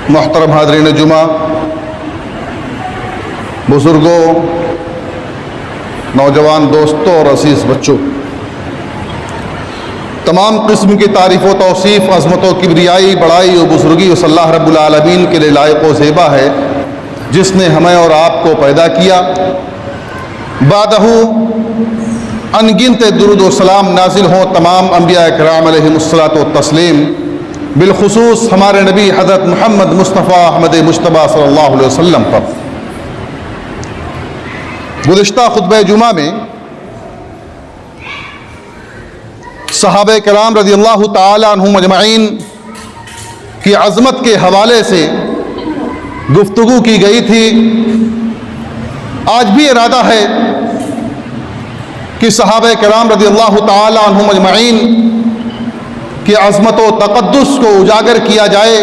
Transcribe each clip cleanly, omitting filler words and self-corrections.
محترم حاضرین جمعہ، بزرگوں، نوجوان دوستوں اور عزیز بچوں، تمام قسم کی تعریف و توصیف، عظمت و کبریائی، بڑائی و بزرگی اس اللہ رب العالمین کے لیے لائق و زیبا ہے جس نے ہمیں اور آپ کو پیدا کیا۔ بعدہ ان گنت درود و سلام نازل ہوں تمام انبیاء کرام علیہم الصلاۃ والتسلیم، بالخصوص ہمارے نبی حضرت محمد مصطفیٰ احمد مجتبیٰ صلی اللہ علیہ وسلم پر۔ گزشتہ خطبہ جمعہ میں صحابہ کرام رضی اللہ تعالی عنہم اجمعین کی عظمت کے حوالے سے گفتگو کی گئی تھی۔ آج بھی ارادہ ہے کہ صحابہ کرام رضی اللہ تعالی عنہم اجمعین کی عظمت و تقدس کو اجاگر کیا جائے،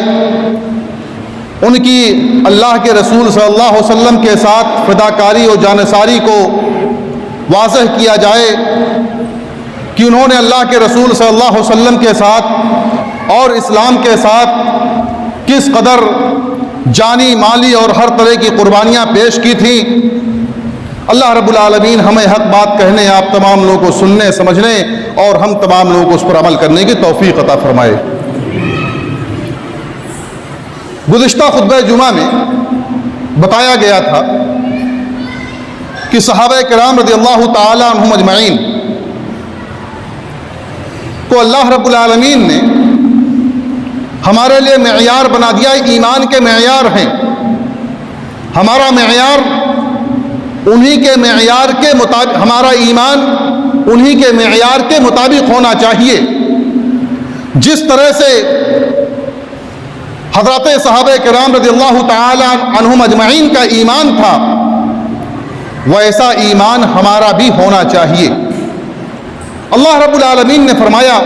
ان کی اللہ کے رسول صلی اللہ علیہ وسلم کے ساتھ فداکاری و جانثاری کو واضح کیا جائے کہ انہوں نے اللہ کے رسول صلی اللہ علیہ وسلم کے ساتھ اور اسلام کے ساتھ کس قدر جانی، مالی اور ہر طرح کی قربانیاں پیش کی تھیں۔ اللہ رب العالمین ہمیں حق بات کہنے، آپ تمام لوگوں کو سننے سمجھنے اور ہم تمام لوگوں کو اس پر عمل کرنے کی توفیق عطا فرمائے۔ گزشتہ خطبہ جمعہ میں بتایا گیا تھا کہ صحابہ کرام رضی اللہ تعالی عنہم اجمعین کو اللہ رب العالمین نے ہمارے لیے معیار بنا دیا، ایمان کے معیار ہیں۔ ہمارا معیار انہی کے معیار کے مطابق، ہمارا ایمان انہی کے معیار کے مطابق ہونا چاہیے۔ جس طرح سے حضرات صحابہ کرام رضی اللہ تعالی عنہم اجمعین کا ایمان تھا، ویسا ایمان ہمارا بھی ہونا چاہیے۔ اللہ رب العالمین نے فرمایا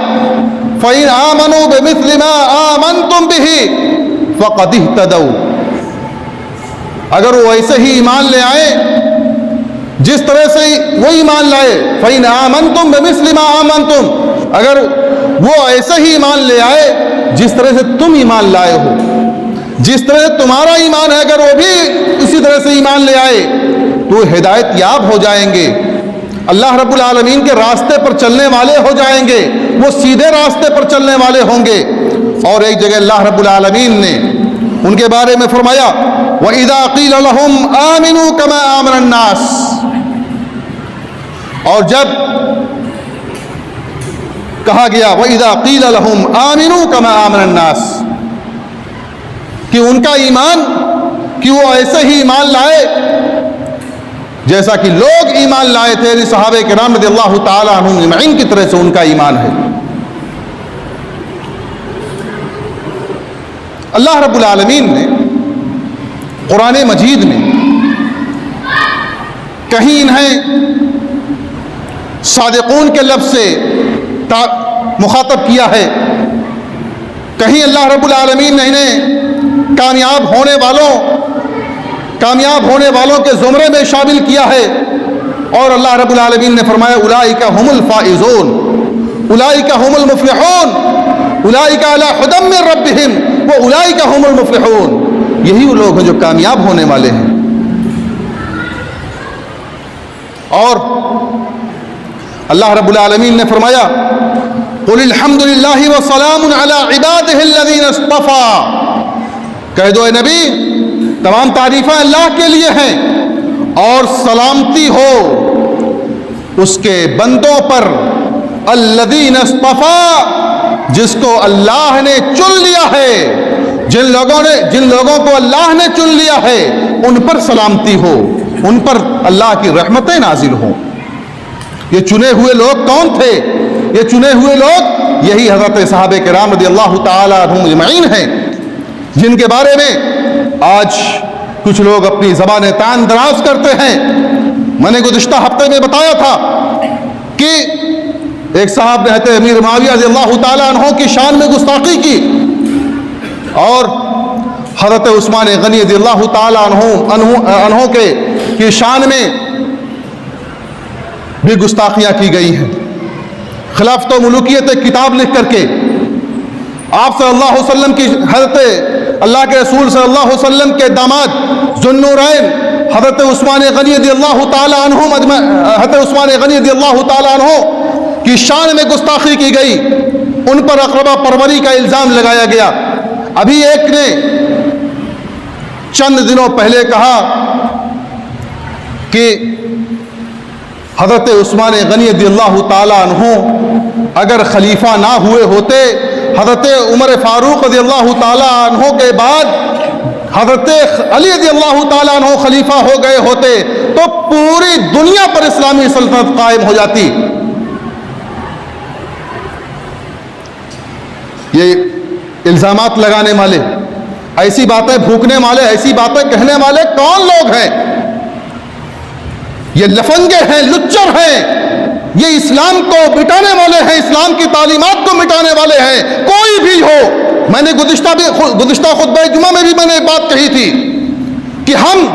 فَإِنْ آمَنُوا بِمِثْلِ مَا آمَنْتُمْ بِهِ فَقَدِ اهْتَدَوْا، اگر وہ ایسے ہی ایمان لے آئے جس طرح سے وہ ایمان لائے، فَإِنْ آمَنْتُمْ بِمِثْلِ مَا آمَنْتُمْ، اگر وہ ایسے ہی ایمان لے آئے جس طرح سے تم ایمان لائے ہو، جس طرح سے تمہارا ایمان ہے، اگر وہ بھی اسی طرح سے ایمان لے آئے تو ہدایت یاب ہو جائیں گے، اللہ رب العالمین کے راستے پر چلنے والے ہو جائیں گے، وہ سیدھے راستے پر چلنے والے ہوں گے۔ اور ایک جگہ اللہ رب العالمین نے ان کے بارے میں فرمایا وَإِذَا قِيلَ لَهُمْ آمِنُوا كَمَا آمَنَ النَّاسِ، اور جب کہا گیا وَإِذَا قِيلَ لَهُمْ آمِنُوا كَمَا آمَنَ النَّاسِ، کہ ان کا ایمان، کہ وہ ایسے ہی ایمان لائے جیسا کہ لوگ ایمان لائے تھے، صحابہ کرام رضی اللہ تعالی عنہم اجمعین کی طرح سے ان کا ایمان ہے۔ اللہ رب العالمین نے قرآن مجید میں کہیں انہیں صادقون کے لفظ سے مخاطب کیا ہے، کہیں اللہ رب العالمین نے انہیں کامیاب ہونے والوں کے زمرے میں شامل کیا ہے، اور اللہ رب العالمین نے فرمایا اولئک هم الفائزون اولئک هم المفلحون اولئک علی ھدی من ربہم واولئک هم المفلحون، یہی وہ لوگ ہیں جو کامیاب ہونے والے ہیں۔ اور اللہ رب العالمین نے فرمایا قل الحمد للہ وسلام علی عبادہ الذین اصطفیٰ، کہہ دو اے نبی تمام تعریفیں اللہ کے لیے ہیں اور سلامتی ہو اس کے بندوں پر الذین اصطفیٰ، جس کو اللہ نے چن لیا ہے، جن لوگوں کو اللہ نے چن لیا ہے ان پر سلامتی ہو، ان پر اللہ کی رحمتیں نازل ہوں۔ یہ چنے ہوئے لوگ کون تھے؟ یہ چنے ہوئے لوگ یہی حضرت صحابہ کرام رضی اللہ تعالی عنہم اجمعین ہیں، جن کے بارے میں آج کچھ لوگ اپنی زبان تان دراز کرتے ہیں۔ میں نے گزشتہ ہفتے میں بتایا تھا کہ ایک صاحب نے حضرت امیر معاویہ رضی اللہ تعالی عنہ کی شان میں گستاخی کی، اور حضرت عثمان غنی رضی اللہ تعالی عنہ کی شان میں بھی گستاخیاں کی گئی ہیں۔ خلافت و ملوکیت ایک کتاب لکھ کر کے آپ صلی اللہ علیہ وسلم کی حضرت اللہ کے رسول صلی اللہ علیہ وسلم کے داماد ذوالنورین حضرت عثمان غنی رضی اللہ تعالیٰ عنہ حضرت عثمان غنی رضی اللہ تعالیٰ عنہ کی شان میں گستاخی کی گئی، ان پر اقربا پروری کا الزام لگایا گیا۔ ابھی ایک نے چند دنوں پہلے کہا کہ حضرت عثمان غنی رضی اللہ تعالیٰ عنہ اگر خلیفہ نہ ہوئے ہوتے، حضرت عمر فاروق رضی اللہ تعالیٰ عنہ کے بعد حضرت علی رضی اللہ تعالیٰ عنہ خلیفہ ہو گئے ہوتے تو پوری دنیا پر اسلامی سلطنت قائم ہو جاتی۔ یہ الزامات لگانے والے، ایسی باتیں بھوکنے والے، ایسی باتیں کہنے والے کون لوگ ہیں؟ یہ لفنگے ہیں، لچر ہیں، یہ اسلام کو مٹانے والے ہیں، اسلام کی تعلیمات کو مٹانے والے ہیں۔ کوئی بھی ہو، میں نے گزشتہ خطبہ جمعہ میں بھی میں نے بات کہی تھی کہ ہم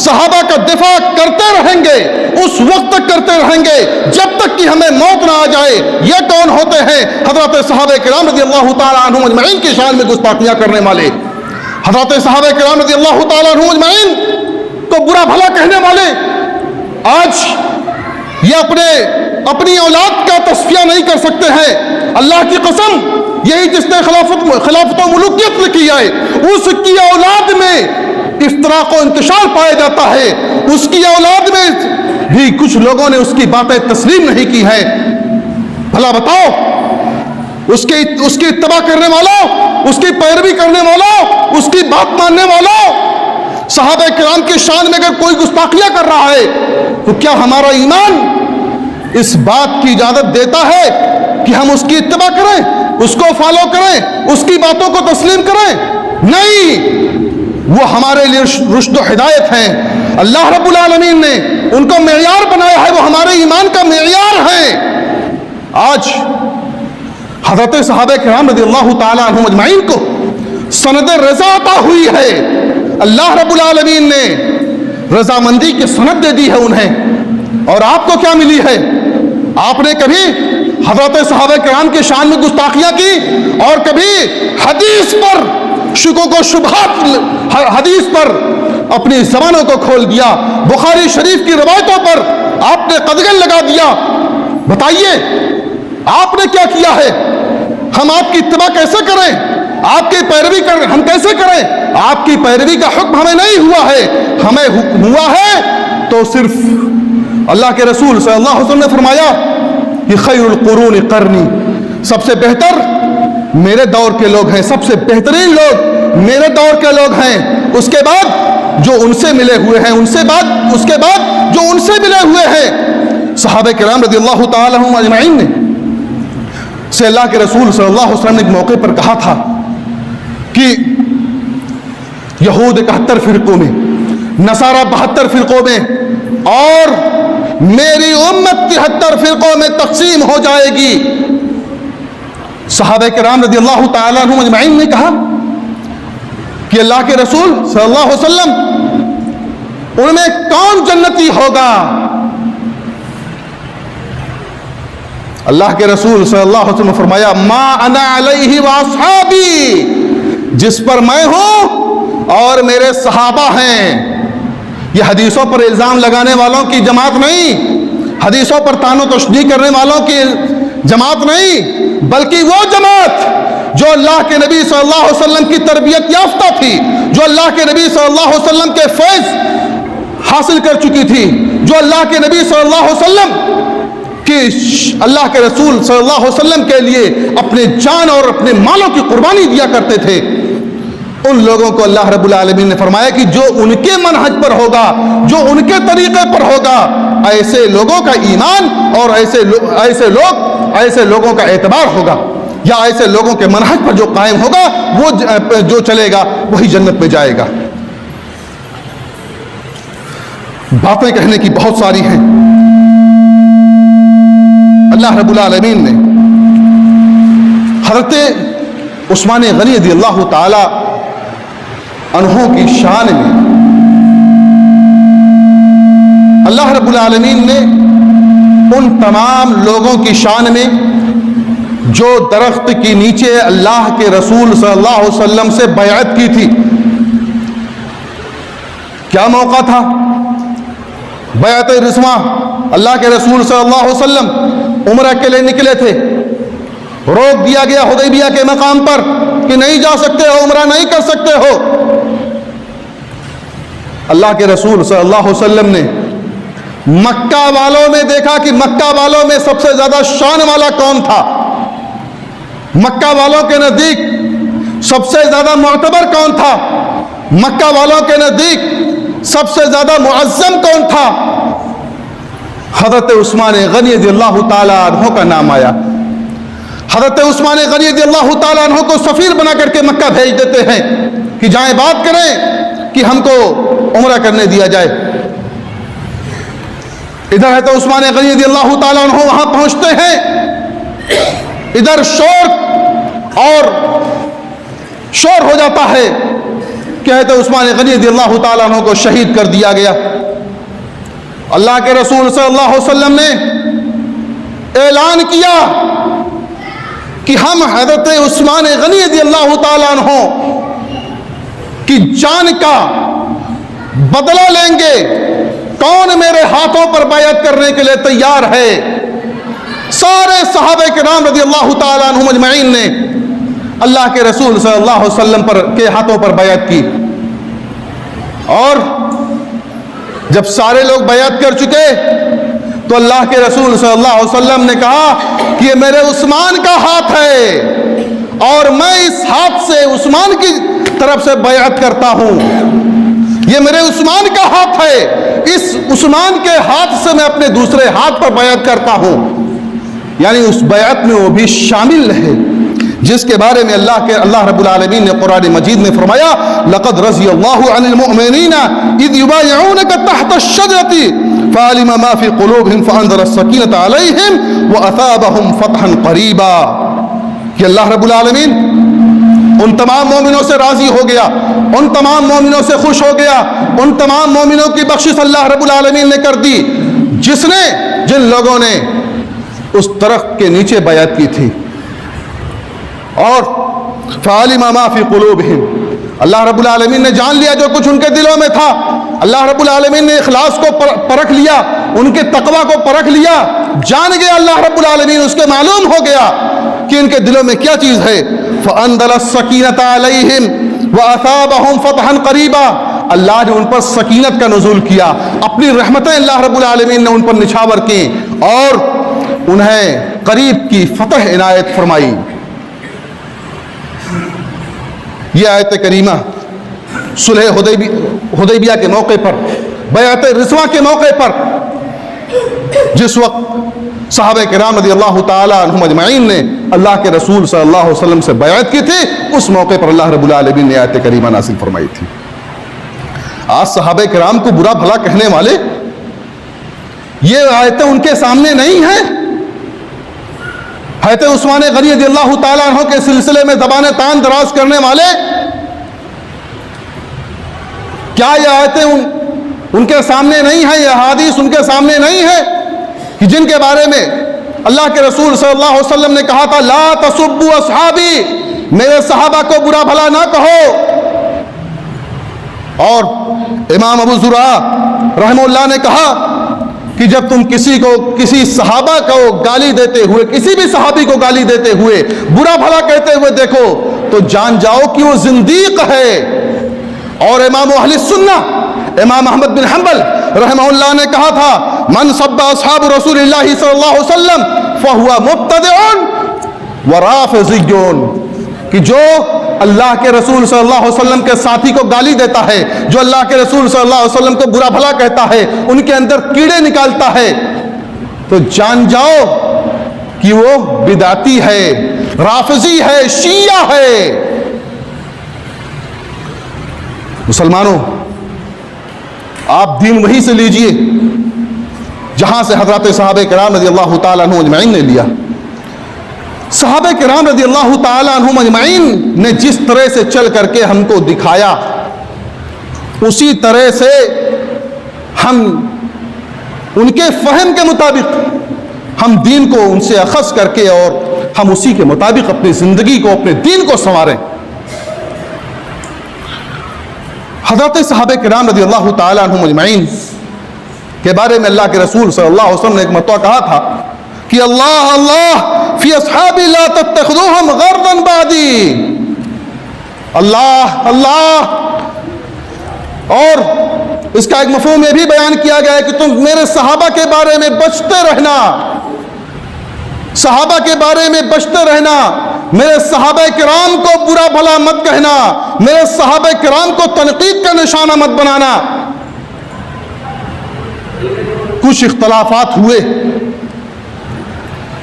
صحابہ کا دفاع کرتے رہیں گے، اس وقت تک کرتے رہیں گے جب تک کہ ہمیں موت نہ آ جائے۔ یہ کون ہوتے ہیں؟ حضرت صحابہ کرام رضی اللہ تعالیٰ عنہم اجمعین کی شان میں گستاخیاں کرنے والے، حضرت صحابہ کرام رضی اللہ تعالیٰ عنہم اجمعین کو برا بھلا کہنے والے۔ آج یہ اپنی اولاد کا تصفیہ نہیں کر سکتے ہیں۔ اللہ کی قسم، یہی جس نے خلافت و ملوکیت لکھی ہے، اس کی اولاد میں افتراق و انتشار پایا جاتا ہے۔ اس کی اولاد میں بھی کچھ لوگوں نے اس کی باتیں تسلیم نہیں کی ہے۔ بھلا بتاؤ، اس کی اتباع کرنے والوں، اس کی پیروی کرنے والوں، اس کی بات ماننے والوں، صحابہ کرام کی شان میں اگر کوئی گستاخیاں کر رہا ہے تو کیا ہمارا ایمان اس بات کی اجازت دیتا ہے کہ ہم اس کی اتباع کریں، اس کو فالو کریں، اس کی باتوں کو تسلیم کریں؟ نہیں، وہ ہمارے لیے رشد و ہدایت ہیں۔ اللہ رب العالمین نے ان کو معیار بنایا ہے، وہ ہمارے ایمان کا معیار ہیں۔ آج حضرت صحابہ کرام رضی اللہ تعالیٰ عنہم اجمعین کو سند رضا عطا ہوئی ہے۔ اللہ رب العالمین نے رضامندی کی سند دے دی ہے انہیں، اور آپ کو کیا ملی ہے؟ آپ نے کبھی حضرت صحابہ کرام کی شان میں گستاخیاں کی اور کبھی حدیث پر شکوک و شبہات، حدیث پر اپنی زبانوں کو کھول دیا، بخاری شریف کی روایتوں پر آپ نے قدغن لگا دیا۔ بتائیے آپ نے کیا کیا ہے؟ ہم آپ کی اتباع کیسے کریں؟ آپ کی پیروی ہم کیسے کریں؟ آپ کی پیروی کا حکم ہمیں نہیں ہوا ہے، ہمیں حکم ہوا ہے تو صرف اللہ کے رسول صلی اللہ علیہ وسلم نے فرمایا کہ خیر القرون قرنی، سب سے بہتر میرے دور کے لوگ ہیں، سب سے بہترین لوگ میرے دور کے لوگ ہیں، اس کے بعد جو ان سے ملے ہوئے ہیں، اس کے بعد جو ان سے ملے ہوئے ہیں۔ صحابہ کرام رضی اللہ تعالیٰ عنہم اجمعین نے سے اللہ کے رسول صلی اللہ علیہ وسلم نے ایک موقع پر کہا تھا کہ یہود 71 فرقوں میں، نصارہ 72 فرقوں میں، اور میری امت 73 فرقوں میں تقسیم ہو جائے گی۔ صحابہ کرام رضی اللہ تعالیٰ عنہم اجمعین نے کہا کہ اللہ کے رسول صلی اللہ علیہ وسلم ان میں کون جنتی ہوگا؟ اللہ کے رسول صلی اللہ علیہ وسلم نے فرمایا ما انا علیہ واصحابی، جس پر میں ہوں اور میرے صحابہ ہیں۔ یہ حدیثوں پر الزام لگانے والوں کی جماعت نہیں، حدیثوں پر طعن و تشنیع کرنے والوں کی جماعت نہیں، بلکہ وہ جماعت جو اللہ کے نبی صلی اللہ علیہ وسلم کی تربیت یافتہ تھی، جو اللہ کے نبی صلی اللہ علیہ وسلم کے فیض حاصل کر چکی تھی، جو اللہ کے نبی صلی اللہ علیہ وسلم کہ اللہ کے رسول صلی اللہ علیہ وسلم کے لیے اپنے جان اور اپنے مالوں کی قربانی دیا کرتے تھے۔ ان لوگوں کو اللہ رب العالمین نے فرمایا کہ جو ان کے منہج پر ہوگا، جو ان کے طریقے پر ہوگا، ایسے لوگوں کا ایمان اور ایسے لوگوں کا اعتبار ہوگا، یا ایسے لوگوں کے منہج پر جو قائم ہوگا، وہ جو چلے گا وہی جنت میں جائے گا۔ باتیں کہنے کی بہت ساری ہیں۔ اللہ رب العالمین نے حضرت عثمان غنی رضی اللہ تعالی عنہ کی شان میں اللہ رب العالمین نے ان تمام لوگوں کی شان میں جو درخت کے نیچے اللہ کے رسول صلی اللہ علیہ وسلم سے بیعت کی تھی. کیا موقع تھا؟ بیعت رضوان. اللہ کے رسول صلی اللہ علیہ وسلم عمرہ کے لیے نکلے تھے، روک دیا گیا حدیبیہ کے مقام پر کہ نہیں جا سکتے ہو، عمرہ نہیں کر سکتے ہو. اللہ کے رسول صلی اللہ علیہ وسلم نے مکہ والوں میں دیکھا کہ مکہ والوں میں سب سے زیادہ شان والا کون تھا، مکہ والوں کے نزدیک سب سے زیادہ معتبر کون تھا، مکہ والوں کے نزدیک سب سے زیادہ معظم کون تھا. حضرت عثمان غنی رضی اللہ تعالیٰ عنہ کا نام آیا. حضرت عثمان غنی رضی اللہ تعالیٰ عنہ کو سفیر بنا کر کے مکہ بھیج دیتے ہیں کہ جائیں بات کریں کہ ہم کو عمرہ کرنے دیا جائے. ادھر حضرت عثمان غنی رضی اللہ تعالیٰ عنہ وہاں پہنچتے ہیں، ادھر شور ہو جاتا ہے کہ حضرت عثمان غنی رضی اللہ تعالیٰ عنہ کو شہید کر دیا گیا. اللہ کے رسول صلی اللہ علیہ وسلم نے اعلان کیا کہ ہم حضرت عثمان غنی رضی اللہ تعالیٰ عنہ کی جان کا بدلہ لیں گے. کون میرے ہاتھوں پر بیعت کرنے کے لیے تیار ہے؟ سارے صحابہ کرام رضی اللہ تعالیٰ عنہم اجمعین نے اللہ کے رسول صلی اللہ علیہ وسلم کے ہاتھوں پر بیعت کی. اور جب سارے لوگ بیعت کر چکے تو اللہ کے رسول صلی اللہ علیہ وسلم نے کہا کہ یہ میرے عثمان کا ہاتھ ہے اور میں اس ہاتھ سے عثمان کی طرف سے بیعت کرتا ہوں. یہ میرے عثمان کا ہاتھ ہے، اس عثمان کے ہاتھ سے میں اپنے دوسرے ہاتھ پر بیعت کرتا ہوں. یعنی اس بیعت میں وہ بھی شامل ہے جس کے بارے میں اللہ رب العالمین نے قرآن مجید میں فرمایا لقد رضی اللہ عن المؤمنین اذ یبایعونک تحت الشجرۃ فعلم ما فی قلوبہم فانزل السکینۃ علیہم واثابہم فتحا قریبا. کہ اللہ رب العالمین ان تمام مومنوں سے راضی ہو گیا، ان تمام مومنوں سے خوش ہو گیا، ان تمام مومنوں کی بخشش اللہ رب العالمین نے کر دی جن لوگوں نے اس درخت کے نیچے بیعت کی تھی. اور فعلم ما فی قلوبہم، اللہ رب العالمین نے جان لیا جو کچھ ان کے دلوں میں تھا. اللہ رب العالمین نے اخلاص کو پرکھ لیا، ان کے تقوی کو پرکھ لیا، جان گیا اللہ رب العالمین، اس کے معلوم ہو گیا کہ ان کے دلوں میں کیا چیز ہے. فانزل السکینۃ علیہم واثابہم فتحا قریبا. اللہ نے ان پر سکینت کا نزول کیا، اپنی رحمتیں اللہ رب العالمین نے ان پر نچھاور کی اور انہیں قریب کی فتح عنایت فرمائی. یہ آیت کریمہ صلح حدیبیہ کے موقع پر، بیعت رضوان کے موقع پر، جس وقت صحابہ کرام رضی اللہ تعالیٰ عنہم اجمعین نے اللہ کے رسول صلی اللہ علیہ وسلم سے بیعت کی تھی، اس موقع پر اللہ رب العالمین نے آیت کریمہ نازل فرمائی تھی. آج صحابہ کرام کو برا بھلا کہنے والے یہ آیتیں ان کے سامنے نہیں ہیں. حضرت عثمان غنی رضی اللہ تعالیٰ عنہ کے سلسلے میں زبان تان دراز کرنے والے کیا یہ آیتیں ان کے سامنے نہیں ہیں، یہ حدیث ان کے سامنے نہیں ہے کہ جن کے بارے میں اللہ کے رسول صلی اللہ علیہ وسلم نے کہا تھا لا تسبوا اصحابی، میرے صحابہ کو برا بھلا نہ کہو. اور امام ابو زرع رحمہ اللہ نے کہا کہ جب تم کسی صحابہ کو گالی دیتے ہوئے، کسی بھی صحابی کو گالی دیتے ہوئے، برا بھلا کہتے ہوئے دیکھو تو جان جاؤ کہ وہ زندیق ہے. اور امام اہل سنہ امام احمد بن حنبل رحمہ اللہ نے کہا تھا من سب اصحاب رسول اللہ صلی اللہ علیہ وسلم فہو مبتدع ورافضی، کہ جو اللہ کے رسول صلی اللہ علیہ وسلم کے ساتھی کو گالی دیتا ہے، جو اللہ کے رسول صلی اللہ علیہ وسلم کو برا بھلا کہتا ہے، ان کے اندر کیڑے نکالتا ہے، تو جان جاؤ کہ وہ بدعتی ہے، رافضی ہے، شیعہ ہے. مسلمانوں، آپ دین وہی سے لیجئے جہاں سے حضرات صحابہ کرام رضی اللہ تعالیٰ عنہ اجمعین نے لیا. صحابہ کرام رضی اللہ تعالیٰ عنہم اجمعین نے جس طرح سے چل کر کے ہم کو دکھایا، اسی طرح سے ہم ان کے فہم کے مطابق ہم دین کو ان سے اخذ کر کے اور ہم اسی کے مطابق اپنی زندگی کو، اپنے دین کو سنواریں۔ حضرت صحابہ کرام رضی اللہ تعالیٰ عنہم اجمعین کے بارے میں اللہ کے رسول صلی اللہ علیہ وسلم نے ایک مرتبہ کہا تھا کہ اللہ اللہ فی اصحابی لا تتخذوہم غرضا بعدی، اللہ اللہ، اور اس کا ایک مفہوم یہ بھی بیان کیا گیا ہے کہ تم میرے صحابہ کے بارے میں بچتے رہنا، صحابہ کے بارے میں بچتے رہنا، میرے صحابہ کرام کو برا بھلا مت کہنا، میرے صحابہ کرام کو تنقید کا نشانہ مت بنانا۔ کچھ اختلافات ہوئے،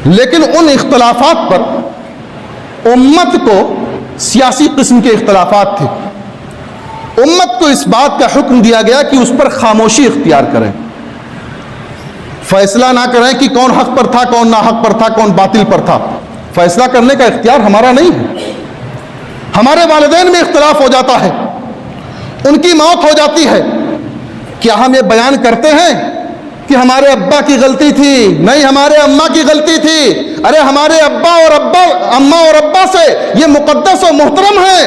لیکن ان اختلافات پر امت کو سیاسی قسم کے اختلافات تھے، امت کو اس بات کا حکم دیا گیا کہ اس پر خاموشی اختیار کریں، فیصلہ نہ کریں کہ کون حق پر تھا، کون ناحق پر تھا، کون باطل پر تھا۔ فیصلہ کرنے کا اختیار ہمارا نہیں ہے۔ ہمارے والدین میں اختلاف ہو جاتا ہے، ان کی موت ہو جاتی ہے، کیا ہم یہ بیان کرتے ہیں کہ ہمارے ابا کی غلطی تھی؟ نہیں، ہمارے اماں کی غلطی تھی۔ ارے ہمارے اماں اور ابا سے یہ مقدس و محترم ہے،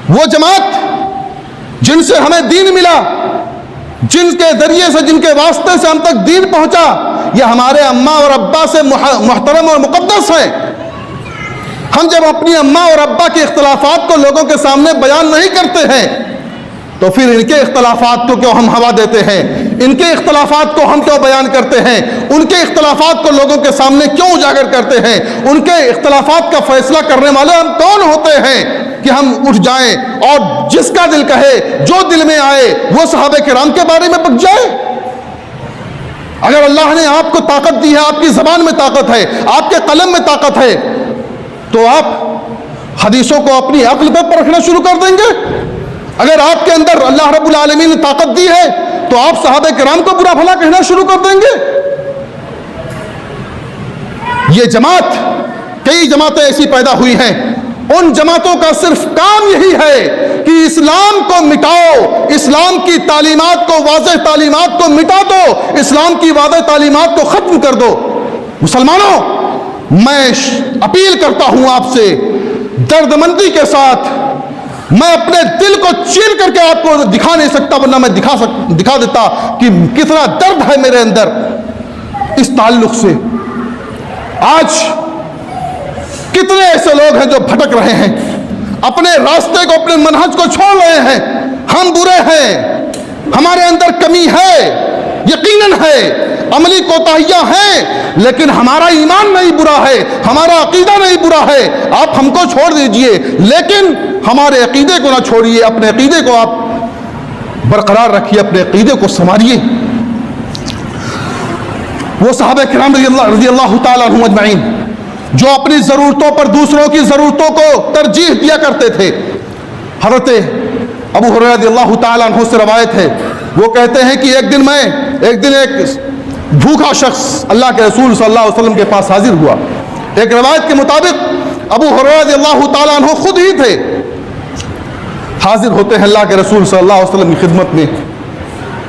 وہ جماعت جن سے ہمیں دین ملا، جن کے ذریعے سے، جن کے واسطے سے ہم تک دین پہنچا، یہ ہمارے اماں اور ابا سے محترم اور مقدس ہے۔ ہم جب اپنی اماں اور ابا کے اختلافات کو لوگوں کے سامنے بیان نہیں کرتے ہیں تو پھر ان کے اختلافات کو کیوں ہم ہوا دیتے ہیں؟ ان کے اختلافات کو ہم کیوں بیان کرتے ہیں؟ ان کے اختلافات کو لوگوں کے سامنے کیوں اجاگر کرتے ہیں؟ ان کے اختلافات کا فیصلہ کرنے والے ہم کون ہوتے ہیں کہ ہم اٹھ جائیں اور جس کا دل کہے، جو دل میں آئے وہ صحابہ کرام کے بارے میں بک جائے؟ اگر اللہ نے آپ کو طاقت دی ہے، آپ کی زبان میں طاقت ہے، آپ کے قلم میں طاقت ہے، تو آپ حدیثوں کو اپنی عقل پر پرکھنا شروع کر دیں گے؟ اگر آپ کے اندر اللہ رب العالمین نے طاقت دی ہے تو آپ صحابہ کرام کو برا بھلا کہنا شروع کر دیں گے؟ یہ جماعت، کئی جماعتیں ایسی پیدا ہوئی ہیں، ان جماعتوں کا صرف کام یہی ہے کہ اسلام کو مٹاؤ، اسلام کی تعلیمات کو، واضح تعلیمات کو مٹا دو، اسلام کی واضح تعلیمات کو ختم کر دو۔ مسلمانوں، میں اپیل کرتا ہوں آپ سے درد مندی کے ساتھ، میں اپنے دل کو چیر کر کے آپ کو دکھا نہیں سکتا، ورنہ میں دکھا دیتا کہ کتنا درد ہے میرے اندر اس تعلق سے۔ آج کتنے ایسے لوگ ہیں جو بھٹک رہے ہیں، اپنے راستے کو، اپنے منہج کو چھوڑ رہے ہیں۔ ہم برے ہیں، ہمارے اندر کمی ہے، یقیناً ہے، عملی کوتاہیاں ہیں، لیکن ہمارا ایمان نہیں برا ہے، ہمارا عقیدہ نہیں برا ہے۔ آپ ہم کو چھوڑ دیجئے، لیکن ہمارے عقیدے کو نہ چھوڑیے، اپنے عقیدے کو آپ برقرار رکھیے، اپنے عقیدے کو سنواریے۔ وہ صحابہ کرام رضی اللہ تعالیٰ عنہم اجمعین جو اپنی ضرورتوں پر دوسروں کی ضرورتوں کو ترجیح دیا کرتے تھے، حضرت ابو ہریرہ رضی اللہ تعالیٰ عنہ سے روایت ہے، وہ کہتے ہیں کہ ایک دن ایک بھوکا شخص اللہ کے رسول صلی اللہ علیہ وسلم کے پاس حاضر ہوا۔ ایک روایت کے مطابق ابو ہریرہ رضی اللہ تعالیٰ عنہ خود ہی تھے، حاضر ہوتے ہیں اللہ کے رسول صلی اللہ علیہ وسلم کی خدمت میں،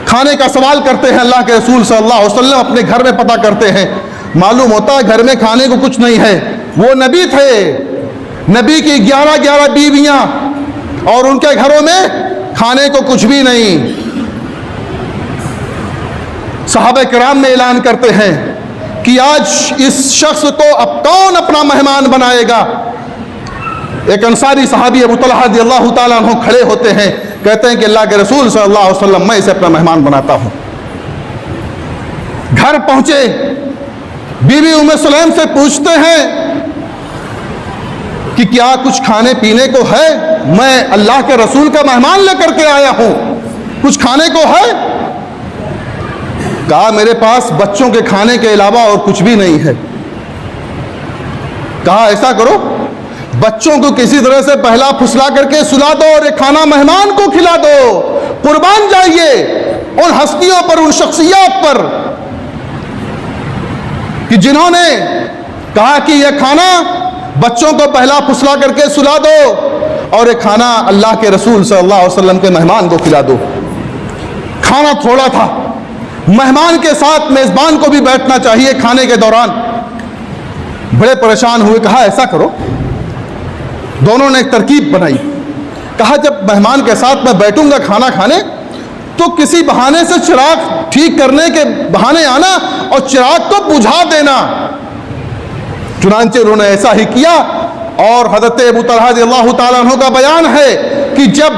کھانے کا سوال کرتے ہیں اللہ کے رسول صلی اللہ علیہ وسلم، اپنے گھر میں پتہ کرتے ہیں، معلوم ہوتا ہے گھر میں کھانے کو کچھ نہیں ہے۔ وہ نبی تھے، نبی کی 11 بیویاں، اور ان کے گھروں میں کھانے کو کچھ بھی نہیں۔ صحابہ کرام میں اعلان کرتے ہیں کہ آج اس شخص کو اب کون اپنا مہمان بنائے گا؟ ایک انصاری صحابی ابو طلحہ رضی اللہ تعالیٰ عنہ کھڑے ہوتے ہیں، کہتے ہیں کہ اللہ کے رسول صلی اللہ علیہ وسلم، میں اسے اپنا مہمان بناتا ہوں۔ گھر پہنچے، بیوی ام سلیم سے پوچھتے ہیں کہ کیا کچھ کھانے پینے کو ہے؟ میں اللہ کے رسول کا مہمان لے کر کے آیا ہوں، کچھ کھانے کو ہے؟ کہا میرے پاس بچوں کے کھانے کے علاوہ اور کچھ بھی نہیں ہے۔ کہا ایسا کرو، بچوں کو کسی طرح سے بہلا پھسلا کر کے سلا دو اور ایک کھانا مہمان کو کھلا دو۔ قربان جائیے ان ہستیوں پر، ان شخصیات پر کہ جنہوں نے کہا کہ یہ کھانا بچوں کو پہلا پھسلا کر کے سلا دو اور ایک کھانا اللہ کے رسول صلی اللہ علیہ وسلم کے مہمان کو کھلا دو۔ کھانا تھوڑا تھا، مہمان کے ساتھ میزبان کو بھی بیٹھنا چاہیے کھانے کے دوران۔ بڑے پریشان ہوئے، کہا ایسا کرو، دونوں نے ایک ترکیب بنائی، کہا جب مہمان کے ساتھ میں بیٹھوں گا کھانا کھانے تو کسی بہانے سے چراغ ٹھیک کرنے کے بہانے آنا اور چراغ کو بجھا دینا۔ چنانچہ انہوں نے ایسا ہی کیا، اور حضرت ابو طلحہ رضی اللہ تعالیٰ عنہ کا بیان ہے کہ جب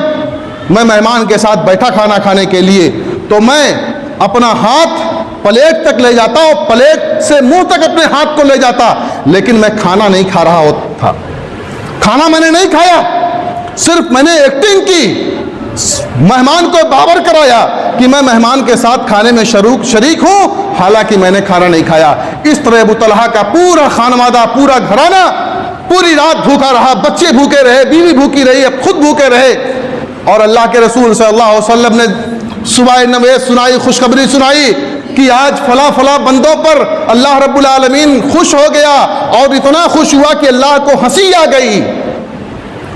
میں مہمان کے ساتھ بیٹھا کھانا کھانے کے لیے تو میں اپنا ہاتھ پلیٹ تک لے جاتا اور پلیٹ سے منہ تک اپنے ہاتھ کو لے جاتا، لیکن میں کھانا نہیں کھا رہا تھا، کھانا میں نے نہیں کھایا، صرف میں نے ایکٹنگ کی، مہمان کو باور کرایا کہ میں مہمان کے ساتھ کھانے میں شریک ہوں، حالانکہ میں نے کھانا نہیں کھایا۔ اس طرح ابو طلحہ کا پورا خانوادہ، پورا گھرانہ پوری رات بھوکا رہا، بچے بھوکے رہے، بیوی بھوکی رہی، اب خود بھوکے رہے، اور اللہ کے رسول صلی اللہ علیہ وسلم نے صبح نوید سنائی، خوشخبری سنائی کہ آج فلاں فلاں بندوں پر اللہ رب العالمین خوش ہو گیا، اور اتنا خوش ہوا کہ اللہ کو ہنسی آ گئی،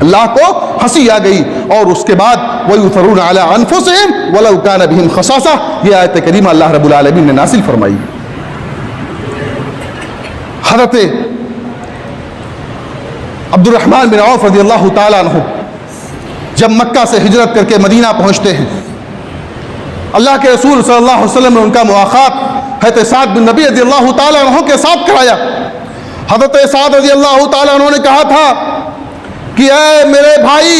اللہ کو ہنسی آ گئی۔ اور اس کے بعد وَيُؤْثِرُونَ عَلَىٰ أَنفُسِهِمْ وَلَوْ كَانَ بِهِمْ خَصَاصَةٌ، یہ آیت کریمہ اللہ رب العالمین نے نازل فرمائی۔ حضرت عبد الرحمن بن عوف رضی اللہ تعالیٰ عنہ جب مکہ سے ہجرت کر کے مدینہ پہنچتے ہیں، اللہ کے رسول صلی اللہ علیہ وسلم نے ان کا مواخات حضرت سعد بن نبی رضی اللہ تعالیٰ عنہ کے ساتھ کرایا۔ حضرت سعد رضی اللہ تعالیٰ عنہ نے کہا تھا کہ اے میرے بھائی،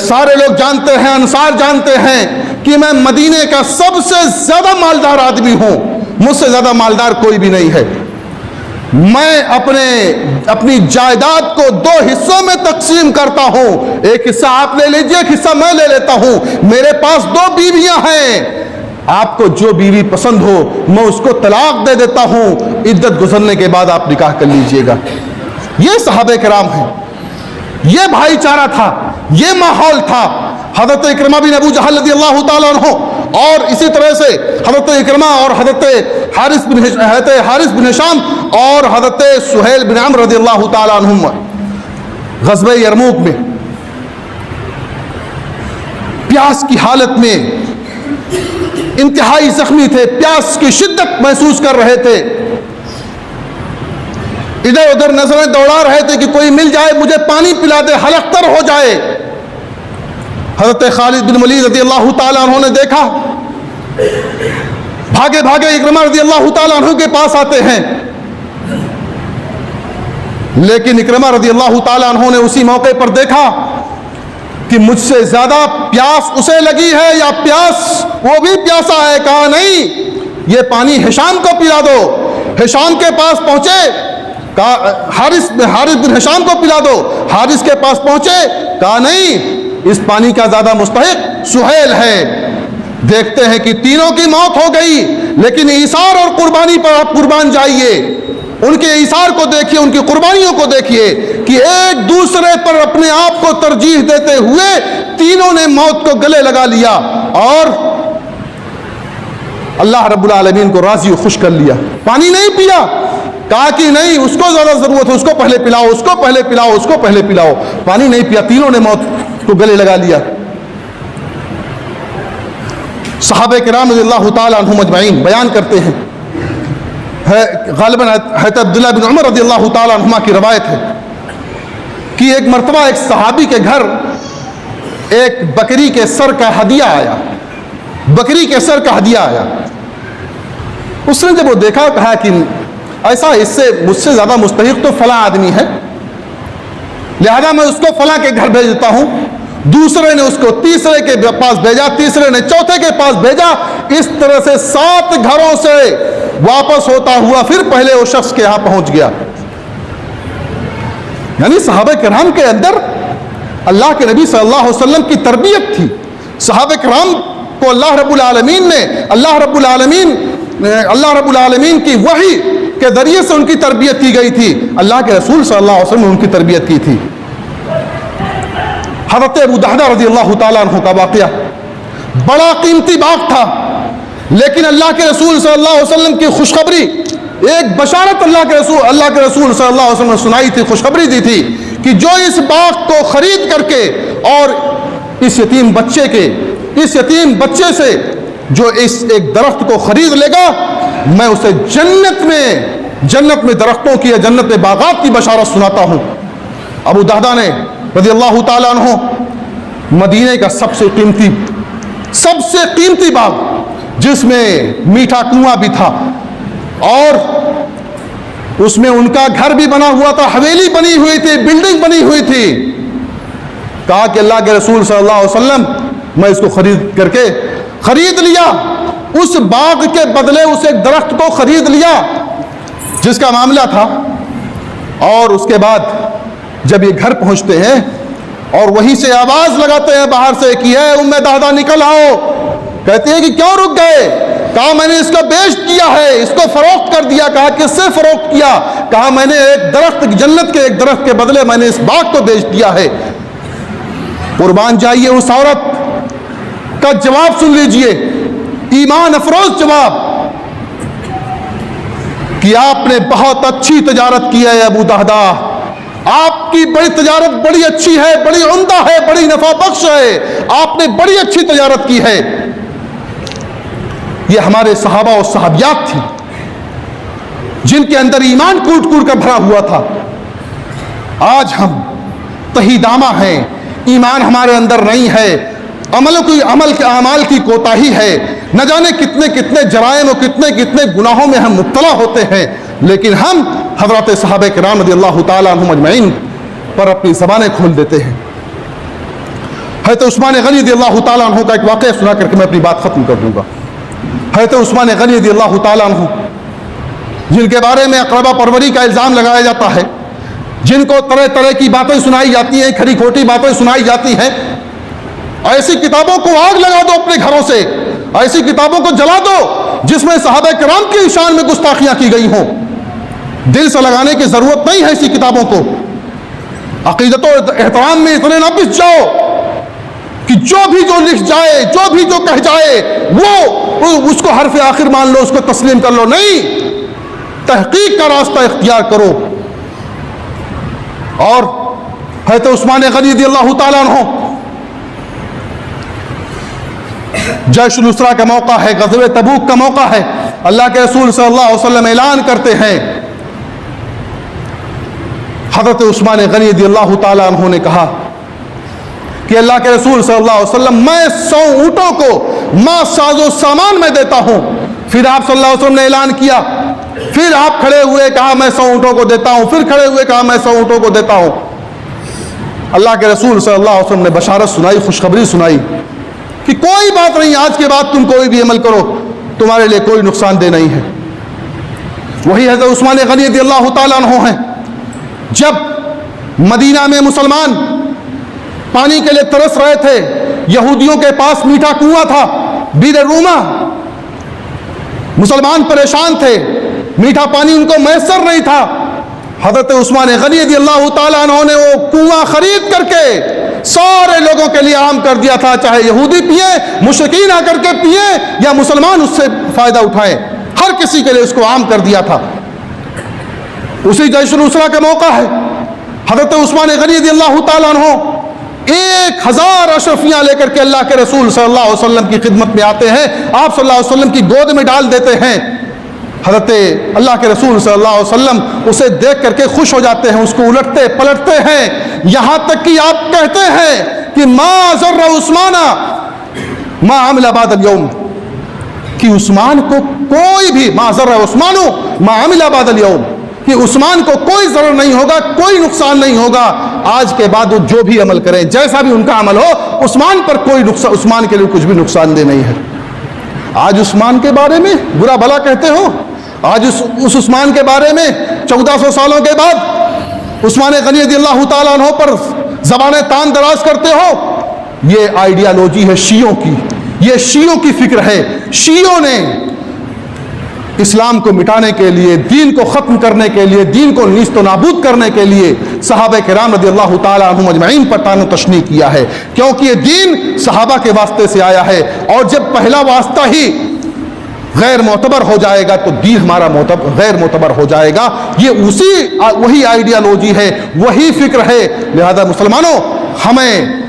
سارے لوگ جانتے ہیں، انصار جانتے ہیں کہ میں مدینے کا سب سے زیادہ مالدار آدمی ہوں، مجھ سے زیادہ مالدار کوئی بھی نہیں ہے، میں اپنی جائیداد کو 2 حصوں میں تقسیم کرتا ہوں، ایک حصہ آپ لے لیجئے، ایک حصہ میں لے لیتا ہوں، میرے پاس 2 بیویاں ہیں، آپ کو جو بیوی پسند ہو میں اس کو طلاق دے دیتا ہوں، عدت گزرنے کے بعد آپ نکاح کر لیجئے گا۔ یہ صحابہ کرام ہیں، یہ بھائی چارہ تھا، یہ ماحول تھا۔ حضرت اکرمہ بن ابو جہل رضی اللہ تعالیٰ عنہ، اور اسی طرح سے حضرت اکرمہ اور حضرت حارث بن ہشام اور حضرت سہیل بن عمرو رضی اللہ تعالیٰ عنہم غزوہ یرموک میں پیاس کی حالت میں انتہائی زخمی تھے، پیاس کی شدت محسوس کر رہے تھے، ادھر ادھر نظریں دوڑا رہے تھے کہ کوئی مل جائے مجھے پانی پلا دے، ہلک تر ہو جائے۔ حضرت خالد بن ولید رضی اللہ تعالیٰ عنہ نے دیکھا، بھاگے بھاگے اکرمہ رضی اللہ تعالیٰ عنہ کے پاس آتے ہیں، لیکن اکرمہ رضی اللہ تعالیٰ عنہ نے اسی موقع پر دیکھا کہ مجھ سے زیادہ پیاس اسے لگی ہے یا پیاس وہ بھی پیاسا ہے، کہا نہیں، یہ پانی ہشام کو پلا دو۔ ہشام کے پاس پہنچے، کہا حارث بن ہشام کو پلا دو، حارث کے پاس پہنچے، کہا نہیں، اس پانی کا زیادہ مستحق سہیل ہے۔ دیکھتے ہیں کہ تینوں کی موت ہو گئی، لیکن ایثار اور قربانی پر آپ قربان جائیے، ان کے ایثار کو دیکھیے، ان کی قربانیوں کو دیکھیے کہ ایک دوسرے پر اپنے آپ کو ترجیح دیتے ہوئے تینوں نے موت کو گلے لگا لیا اور اللہ رب العالمین کو راضی و خوش کر لیا۔ پانی نہیں پیا، کہا کہ نہیں، اس کو زیادہ ضرورت ہے، اس کو پہلے پلاؤ، اس کو پہلے پلاؤ، اس کو پہلے پلاؤ۔ پانی نہیں پیا، تینوں نے موت کو گلے لگا لیا۔ صحابہ کرام رضی اللہ تعالیٰ عنہم اجمعین بیان کرتے ہیں، غالباً حضرت عبداللہ بن عمر رضی اللہ تعالیٰ عنہما کی روایت ہے کہ ایک مرتبہ ایک صحابی کے گھر ایک بکری کے سر کا ہدیہ آیا، بکری کے سر کا ہدیہ آیا۔ اس نے جب وہ دیکھا، کہا کہ ایسا اس سے مجھ سے زیادہ مستحق تو فلاں آدمی ہے، لہذا میں اس کو فلاں کے گھر بھیج دیتا ہوں۔ دوسرے نے اس کو تیسرے کے پاس بھیجا، تیسرے نے چوتھے کے پاس بھیجا، اس طرح سے 7 گھروں سے واپس ہوتا ہوا پھر پہلے وہ شخص کے یہاں پہنچ گیا۔ یعنی صحابہ کرام کے اندر اللہ کے نبی صلی اللہ علیہ وسلم کی تربیت تھی۔ صحابہ کرام کو اللہ رب العالمین کی وحی کے ذریعے سے ان کی تربیت کی گئی تھی، اللہ کے رسول صلی اللہ علیہ وسلم نے ان کی تربیت کی تھی۔ حضرت ابو دحدہ رضی اللہ تعالیٰ عنہ کا واقعہ بڑا قیمتی باغ تھا، لیکن اللہ کے رسول صلی اللہ علیہ وسلم کی خوشخبری، ایک بشارت اللہ کے رسول صلی اللہ علیہ وسلم نے سنائی تھی، خوشخبری دی تھی کہ جو اس باغ کو خرید کر کے اور اس یتیم بچے سے جو اس ایک درخت کو خرید لے گا، میں اسے جنت میں درختوں کی یا جنت میں باغات کی بشارت سناتا ہوں۔ ابو دہدہ نے رضی اللہ تعالیٰ عنہ مدینے کا سب سے قیمتی باغ، جس میں میٹھا کنواں بھی تھا اور اس میں ان کا گھر بھی بنا ہوا تھا، حویلی بنی ہوئی تھی، بلڈنگ بنی ہوئی تھی، کہا کہ اللہ کے رسول صلی اللہ علیہ وسلم میں اس کو خرید لیا، اس باغ کے بدلے اس ایک درخت کو خرید لیا جس کا معاملہ تھا۔ اور اس کے بعد جب یہ گھر پہنچتے ہیں اور وہیں سے آواز لگاتے ہیں باہر سے کہ اے ام دہدہ نکل آؤ، کہتے ہیں کہ کیوں رک گئے؟ کہا میں نے اس کو بیچ دیا ہے، اس کو فروخت کر دیا۔ کہا کس سے فروخت کیا؟ کہا میں نے ایک درخت، جنت کے ایک درخت کے بدلے میں نے اس باغ کو بیچ دیا ہے۔ قربان جائیے اس عورت کا جواب سن لیجئے، ایمان افروز جواب، کہ آپ نے بہت اچھی تجارت کی ہے ابو دہدہ، آپ کی بڑی تجارت بڑی اچھی ہے، بڑی عمدہ ہے، بڑی نفع بخش ہے، آپ نے بڑی اچھی تجارت کی ہے۔ یہ ہمارے صحابہ اور صحابیات تھیں جن کے اندر ایمان کوٹ کوٹ کر بھرا ہوا تھا۔ آج ہم تہی دامہ ہیں، ایمان ہمارے اندر نہیں ہے، اعمال کی کوتاہی ہے، نہ جانے کتنے کتنے جرائم اور کتنے کتنے گناہوں میں ہم مبتلا ہوتے ہیں، لیکن ہم حضرات صحابہ کرام رضی اللہ تعالیٰ عنہم اجمعین پر اپنی زبانیں کھول دیتے ہیں۔ حضرت عثمان غنی رضی اللہ تعالیٰ عنہ کا ایک واقعہ سنا کر کے میں اپنی بات ختم کر دوں گا۔ حضرت عثمان غنی رضی اللہ تعالیٰ عنہ، جن کے بارے میں اقربا پروری کا الزام لگایا جاتا ہے، جن کو طرح طرح کی باتیں سنائی جاتی ہیں، کھری کھوٹی باتیں سنائی جاتی ہیں، ایسی کتابوں کو آگ لگا دو اپنے گھروں سے، ایسی کتابوں کو جلا دو جس میں صحابہ کرام کی شان میں گستاخیاں کی گئی ہوں۔ دل سے لگانے کی ضرورت نہیں ہے ایسی کتابوں کو۔ عقیدت و احترام میں اتنے نہ پس جاؤ کہ جو لکھ جائے، جو کہہ جائے وہ اس کو حرف آخر مان لو، اس کو تسلیم کر لو۔ نہیں، تحقیق کا راستہ اختیار کرو۔ اور حضرت عثمان غنی رضی اللہ تعالیٰ عنہ، جیش الاسرا کا موقع ہے، غزوہ تبوک کا موقع ہے، اللہ کے رسول صلی اللہ علیہ وسلم اعلان کرتے ہیں، حضرت عثمان غنی رضی اللہ تعالیٰ عنہ نے کہا کہ اللہ کے رسول صلی اللہ علیہ وسلم میں 100 اونٹوں کو ما ساز و سامان میں دیتا ہوں۔ پھر آپ صلی اللہ علیہ وسلم نے اعلان کیا، پھر آپ کھڑے ہوئے کہا میں 100 اونٹوں کو دیتا ہوں، پھر کھڑے ہوئے کہا میں 100 اونٹوں کو دیتا ہوں۔ اللہ کے رسول صلی اللہ علیہ وسلم نے بشارت سنائی، خوشخبری سنائی کہ کوئی بات نہیں، آج کے بعد تم کوئی بھی عمل کرو تمہارے لیے کوئی نقصان دہ نہیں ہے۔ وہی حضرت عثمان غنی رضی اللہ تعالیٰ عنہ ہیں، جب مدینہ میں مسلمان پانی کے لیے ترس رہے تھے، یہودیوں کے پاس میٹھا کنواں تھا بیر روما، مسلمان پریشان تھے، میٹھا پانی ان کو میسر نہیں تھا، حضرت عثمان غنی رضی اللہ تعالیٰ عنہ نے وہ کنواں خرید کر کے سارے لوگوں کے لیے عام کر دیا تھا، چاہے یہودی پئیں، مشرکین آ کر کے پئیں یا مسلمان اس سے فائدہ اٹھائیں، ہر کسی کے لیے اس کو عام کر دیا تھا۔ اسی جیش الاسرا کا موقع ہے، حضرت عثمان غنی رضی اللہ تعالیٰ عنہ 1000 اشرفیاں لے کر کے اللہ کے رسول صلی اللہ علیہ وسلم کی خدمت میں آتے ہیں، آپ صلی اللہ علیہ وسلم کی گود میں ڈال دیتے ہیں۔ حضرت اللہ کے رسول صلی اللہ علیہ وسلم اسے دیکھ کر کے خوش ہو جاتے ہیں، اس کو الٹتے پلٹتے ہیں، یہاں تک کہ آپ کہتے ہیں کہ ما ضر عثمان ما عمل بعد اليوم، کہ عثمان کو کوئی بھی ما ضر عثمان ما عمل بعد اليوم، کہ عثمان کو کوئی ضرر نہیں ہوگا، کوئی نقصان نہیں ہوگا آج کے بعد وہ جو بھی عمل کریں، جیسا بھی ان کا عمل ہو، عثمان پر کوئی نقصان، عثمان کے لیے کچھ بھی نقصان دہ نہیں ہے۔ آج عثمان کے بارے میں برا بھلا کہتے ہو، آج اس عثمان کے بارے میں 1400 سالوں کے بعد عثمان غنی رضی اللہ تعالیٰ عنہ پر زبانیں تان دراز کرتے ہو، یہ آئیڈیالوجی ہے شیعوں کی، یہ شیعوں کی فکر ہے۔ شیعوں نے اسلام کو مٹانے کے لیے، دین کو ختم کرنے کے لیے، دین کو نیست و نابود کرنے کے لیے صحابہ کرام رضی اللہ تعالیٰ عنہم اجمعین پر طعن و تشنیع کیا ہے، کیونکہ یہ دین صحابہ کے واسطے سے آیا ہے، اور جب پہلا واسطہ ہی غیر معتبر ہو جائے گا تو دین ہمارا غیر معتبر ہو جائے گا۔ یہ وہی آئیڈیالوجی ہے، وہی فکر ہے۔ لہذا مسلمانوں، ہمیں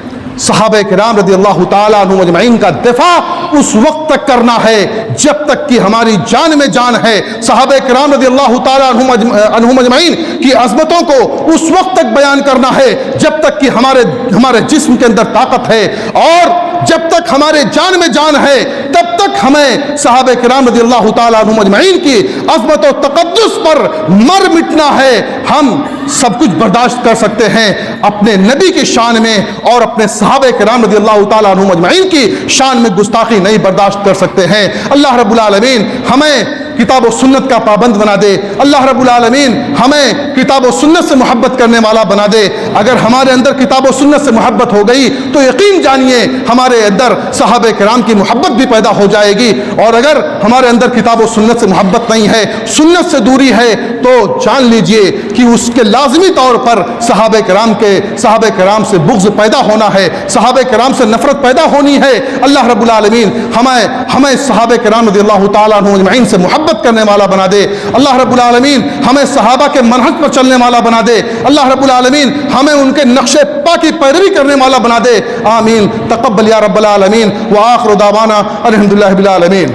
صحابہ کرام رضی اللہ تعالیٰ عنہم اجمعین کا دفاع اس وقت تک کرنا ہے جب تک کہ ہماری جان میں جان ہے. صحابہ کرام رضی اللہ تعالیٰ عنہم اجمعین کی عظمتوں کو اس وقت تک بیان کرنا ہے جب تک کہ ہمارے جسم کے اندر طاقت ہے، اور جب تک ہمارے جان میں جان ہے تب تک ہمیں صحابہ کرام رضی اللہ تعالیٰ عنہم اجمعین کی عظمت و تقدس پر مر مٹنا ہے. ہم سب کچھ برداشت کر سکتے ہیں، اپنے نبی کی شان میں اور اپنے صحابہ کرام رضی اللہ تعالیٰ عنہم اجمعین کی شان میں گستاخی نہیں برداشت کر سکتے ہیں. اللہ رب العالمین ہمیں کتاب و سنت کا پابند بنا دے. اللہ رب العالمین ہمیں کتاب و سنت سے محبت کرنے والا بنا دے. اگر ہمارے اندر کتاب و سنت سے محبت ہو گئی تو یقین جانیے ہمارے اندر صحابہ کرام کی محبت بھی پیدا ہو جائے گی، اور اگر ہمارے اندر کتاب و سنت سے محبت نہیں ہے، سنت سے دوری ہے، تو جان لیجئے کہ اس کے لازمی طور پر صحابہ کرام سے بغض پیدا ہونا ہے، صحابہ کرام سے نفرت پیدا ہونی ہے. اللہ رب العالمین ہمیں صحابہ کرام رضی اللہ تعالیٰ عنہم اجمعین سے محبت کرنے والا بنا دے. اللہ رب العالمین ہمیں صحابہ کے منہج پر چلنے والا بنا دے. اللہ رب العالمین ہمیں ان کے نقش پا کی پیروی کرنے والا بنا دے. آمین. تقبل یا رب العالمین. وآخر دعوانا الحمدللہ رب العالمین.